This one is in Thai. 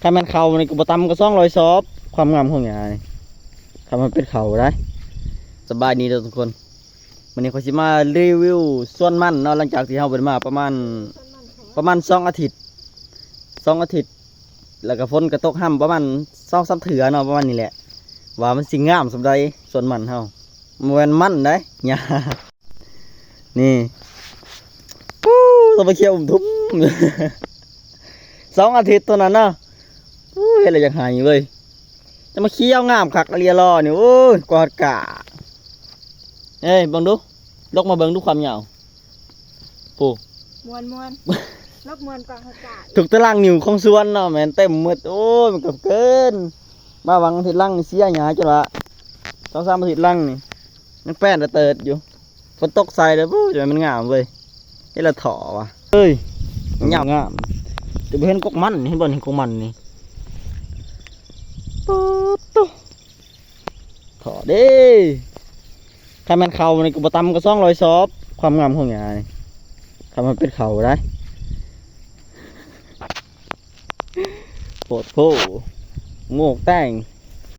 ถ้ามันเข่าในกระตำก็200 ซอบความงามของหญ้านี่ถ้ามันเป็นเข่าได้สบายดีเด้อทุกคนวันนี้เขาสิมารีวิวส่วนมันเนาะหลังจากที่เฮาไปมาประมาณ2 อาทิตย์แล้วก็ฝนกระตกห่ำประมาณ2-3 เถื่อเนาะประมาณนี้แหละว่ามันสิงามสำใดส่วนมันเฮามันได้หญ้านี่ปู้ต้องไปเคี่ยวทุ่ม 2 อาทิตย์ตัวนั้นเนาะเฮ็ดอะไรอยากหายเว้ยจะมาเคี่ยวงามคักเรียรอนี่โอ้ยกอดกะเอ้ยเบิ่งดูลกมาเบิ่งดูความยาวปู มวนลบมวนกองเขาจ่าย ถูกตารางนิ้วของสวนเนาะแม่นเต็มหมดโอ้ยมันเกินมาวังอาทิตย์ลังนี่เสียหยาจังละ2-3 อาทิตย์ลังนี่ยังแป้นเติดอยู่ฝนตกใส่เลยปู้จะมันงามเว้ยเฮ็ดละถอว่ะเอ้ยมันยาวงามจะไปเห็นกกมันเห็นบ่เห็นกกมันนี่ป๊อดตุ๊ถอเด้ถ้ามันเข่าในกระตำก็200 ซอบความงามของหญ้านี่ถ้ามันเป็นเข่าได้โปดโผโงกแต่ง